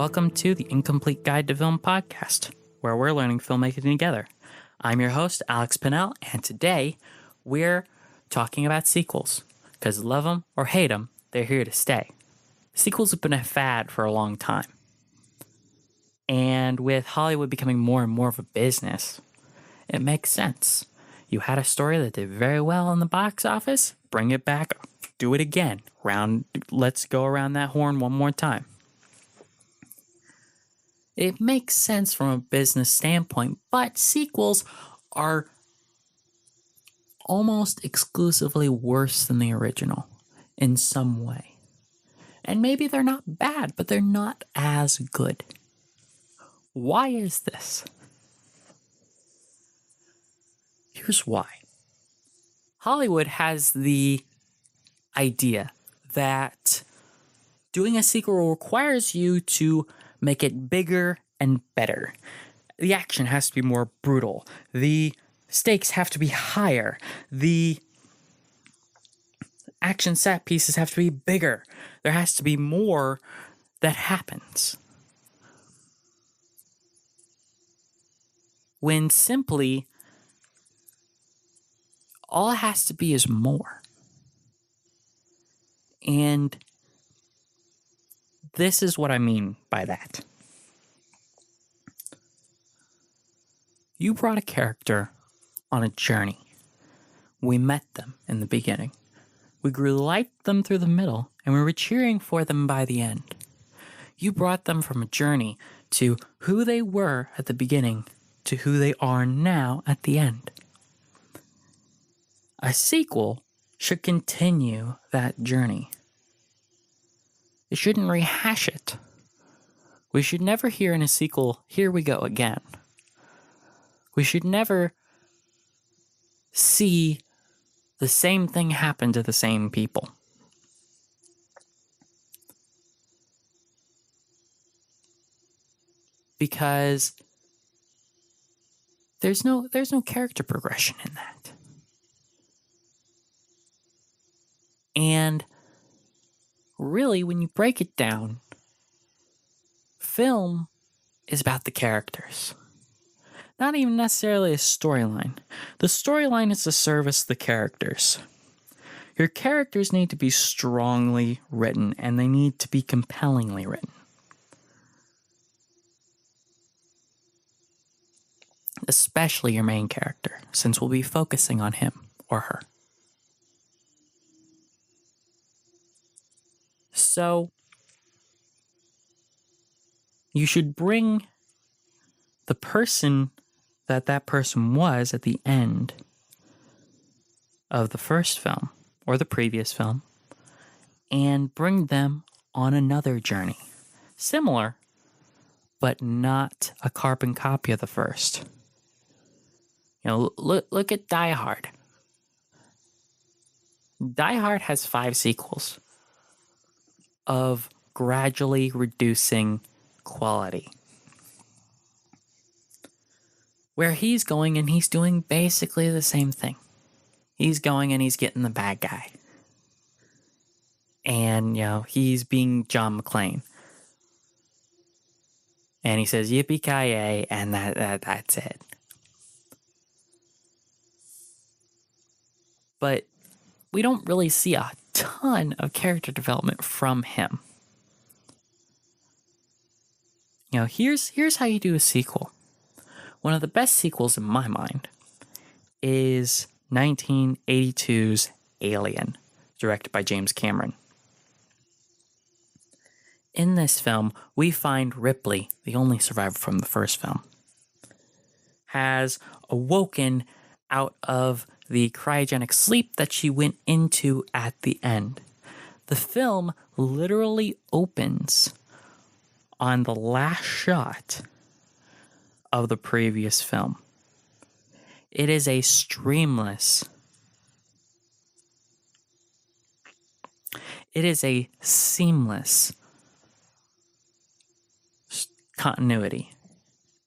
welcome to the Incomplete Guide to Film podcast, where we're learning filmmaking together. I'm your host, Alex Pinnell, and today we're talking about sequels, because love them or hate them, they're here to stay. Sequels have been a fad for a long time, and with Hollywood becoming more and more of a business, it makes sense. You had a story that did very well in the box office, bring it back, do it again. Let's go around that horn one more time. It makes sense from a business standpoint, but sequels are almost exclusively worse than the original in some way. And maybe they're not bad, but they're not as good. Why is this? Here's why. Hollywood has the idea that doing a sequel requires you to make it bigger and better. The action has to be more brutal. The stakes have to be higher. The action set pieces have to be bigger. There has to be more that happens. When simply, all it has to be is more. And this is what I mean by that. You brought a character on a journey. We met them in the beginning. We grew to like them through the middle, and we were cheering for them by the end. You brought them from a journey to who they were at the beginning to who they are now at the end. A sequel should continue that journey. It shouldn't rehash it. We should never hear in a sequel, "Here we go again." We should never see the same thing happen to the same people. Because there's no character progression in that. And really, when you break it down, film is about the characters. Not even necessarily a storyline. The storyline is to service the characters. Your characters need to be strongly written, and they need to be compellingly written. Especially your main character, since we'll be focusing on him or her. So, you should bring the person that person was at the end of the first film, or the previous film, and bring them on another journey. Similar, but not a carbon copy of the first. You know, look at Die Hard. Die Hard has 5 sequels of gradually reducing quality. Where he's going and he's doing basically the same thing. He's going and he's getting the bad guy. And, you know, he's being John McClane. And he says, "Yippee-ki-yay," and that's it. But we don't really see a ton of character development from him. You know, here's how you do a sequel. One of the best sequels in my mind is 1982's Alien, directed by James Cameron. In this film, we find Ripley, the only survivor from the first film, has awoken out of the cryogenic sleep that she went into at the end. The film literally opens on the last shot of the previous film. It is a seamless continuity.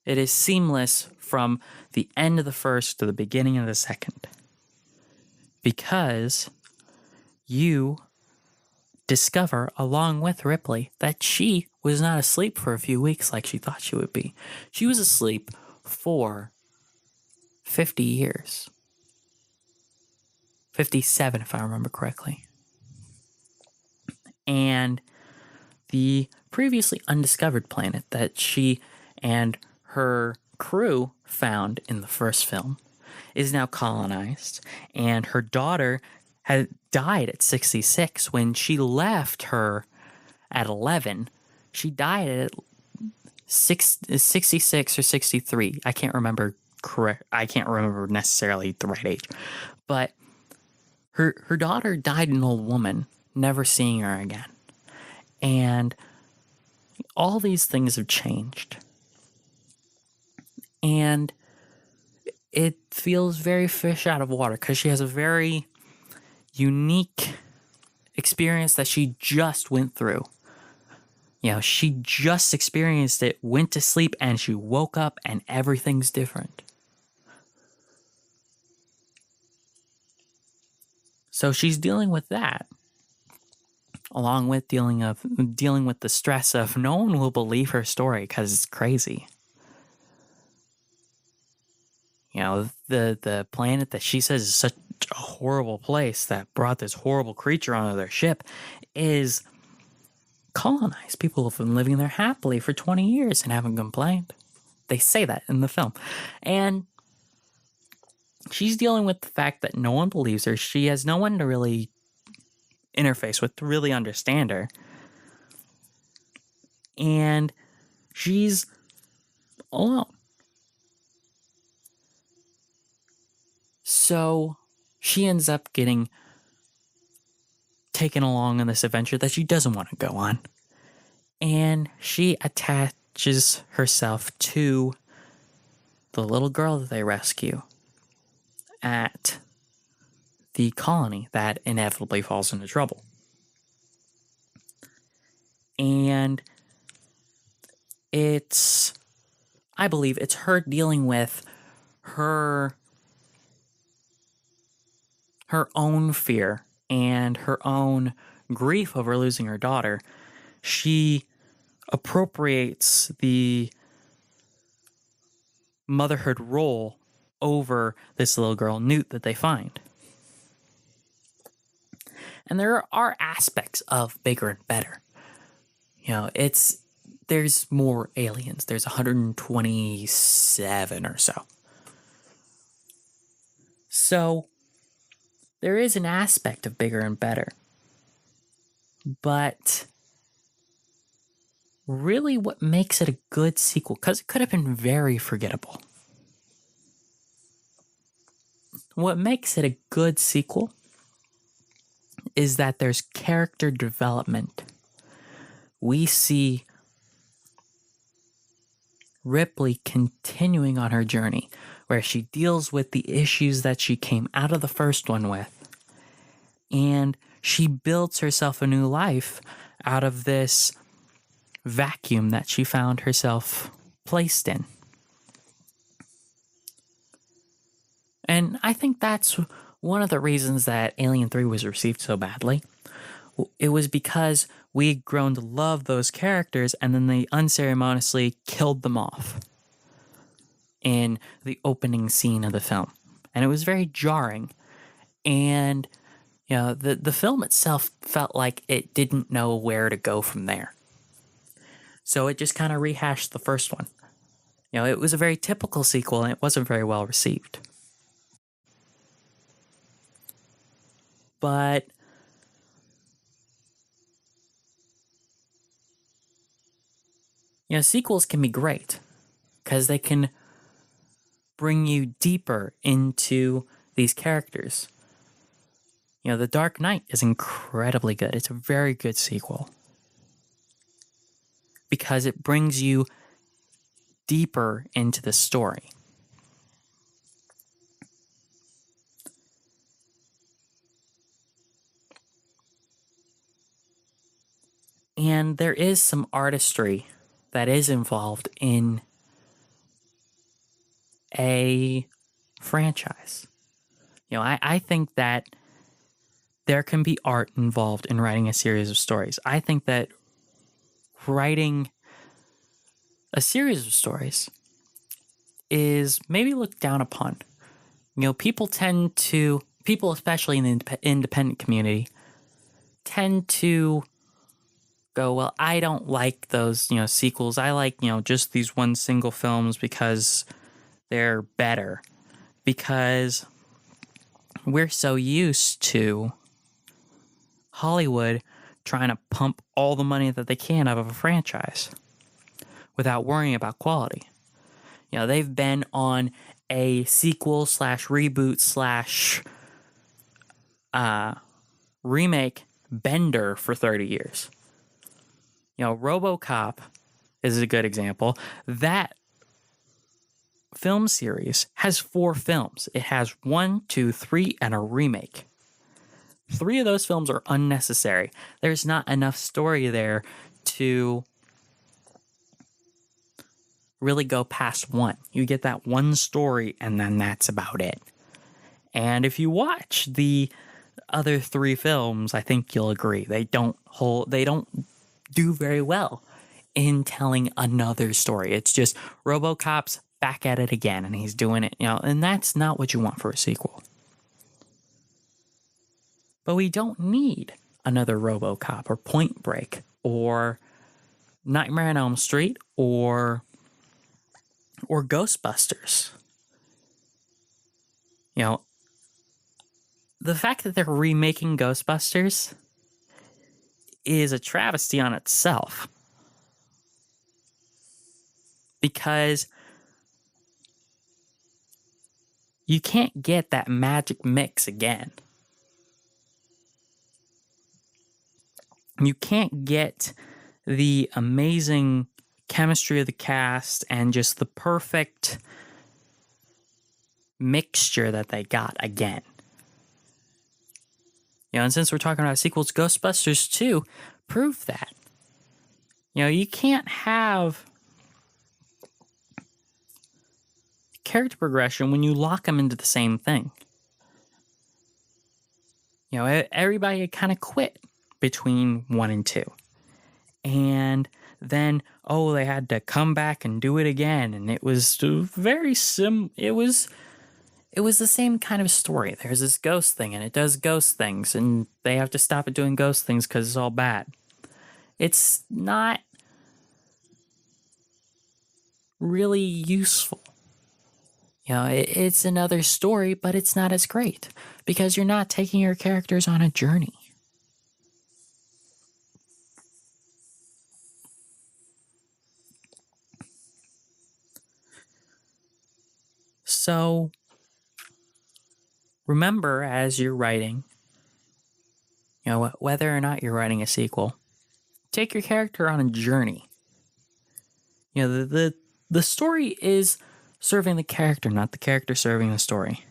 It is seamless from the end of the first to the beginning of the second. Because you discover, along with Ripley, that she was not asleep for a few weeks like she thought she would be. She was asleep for 50 years. 57, if I remember correctly. And the previously undiscovered planet that she and her crew found in the first film is now colonized, and her daughter had died at 66 when she left her at 11. She died at 66 or 63. I can't remember necessarily the right age, but her daughter died an old woman, never seeing her again. And all these things have changed. And it feels very fish out of water because she has a very unique experience that she just went through. You know, she just experienced it, went to sleep, and she woke up and everything's different. So she's dealing with that, along with dealing with the stress of no one will believe her story because it's crazy. You know, the planet that she says is such a horrible place that brought this horrible creature onto their ship is colonized. People have been living there happily for 20 years and haven't complained. They say that in the film. And she's dealing with the fact that no one believes her. She has no one to really interface with, to really understand her. And she's alone. So she ends up getting taken along on this adventure that she doesn't want to go on. And she attaches herself to the little girl that they rescue at the colony that inevitably falls into trouble. And I believe it's her dealing with her own fear and her own grief over losing her daughter. She appropriates the motherhood role over this little girl, Newt, that they find. And there are aspects of bigger and better. You know, there's more aliens. There's 127 or so. So there is an aspect of bigger and better. But really what makes it a good sequel, because it could have been very forgettable. What makes it a good sequel is that there's character development. We see Ripley continuing on her journey, where she deals with the issues that she came out of the first one with. And she builds herself a new life out of this vacuum that she found herself placed in. And I think that's one of the reasons that Alien 3 was received so badly. It was because we had grown to love those characters, and then they unceremoniously killed them off in the opening scene of the film. And it was very jarring. And you know, the film itself felt like it didn't know where to go from there. So it just kind of rehashed the first one. You know, it was a very typical sequel, and it wasn't very well received. But you know, sequels can be great because they can bring you deeper into these characters. You know, The Dark Knight is incredibly good. It's a very good sequel because it brings you deeper into the story. And there is some artistry that is involved in a franchise. You know, I think that there can be art involved in writing a series of stories. I think that writing a series of stories is maybe looked down upon. People especially in the independent community, tend to go, well, I don't like those, sequels. I like, just these one single films because they're better. Because we're so used to Hollywood trying to pump all the money that they can out of a franchise without worrying about quality. They've been on a sequel / reboot / remake bender for 30 years. RoboCop is a good example. That film series has 4 films. It has 1, 2, 3, and a remake. 3 of those films are unnecessary. There's not enough story there to really go past 1. You get that one story, and then that's about it. And if you watch the other 3 films, I think you'll agree they don't do very well in telling another story. It's just RoboCop's back at it again, and he's doing it, and that's not what you want for a sequel. But we don't need another RoboCop or Point Break or Nightmare on Elm Street or Ghostbusters. The fact that they're remaking Ghostbusters is a travesty on itself. Because you can't get that magic mix again. You can't get the amazing chemistry of the cast and just the perfect mixture that they got again. And since we're talking about sequels, Ghostbusters 2 proved that. You can't have character progression when you lock them into the same thing. Everybody had kind of quit between 1 and 2. And then, they had to come back and do it again. And it was very it was the same kind of story. There's this ghost thing, and it does ghost things, and they have to stop it doing ghost things because it's all bad. It's not really useful. It's another story, but it's not as great because you're not taking your characters on a journey. So, remember as you're writing, whether or not you're writing a sequel, take your character on a journey. The story is serving the character, not the character serving the story.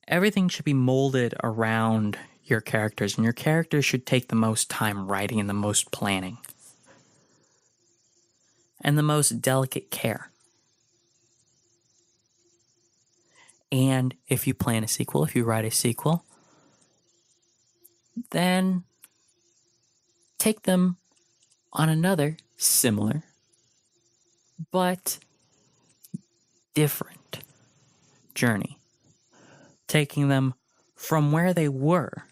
Everything should be molded around your characters, and your characters should take the most time writing and the most planning. And the most delicate care. And if you plan a sequel, if you write a sequel, then take them on another similar but different journey. Taking them from where they were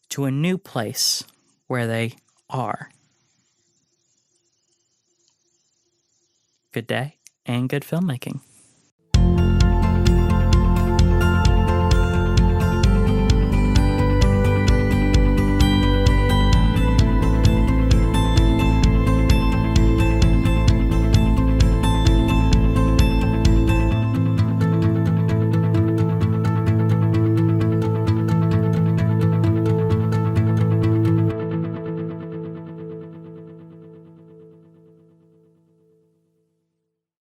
to a new place where they are. Good day and good filmmaking.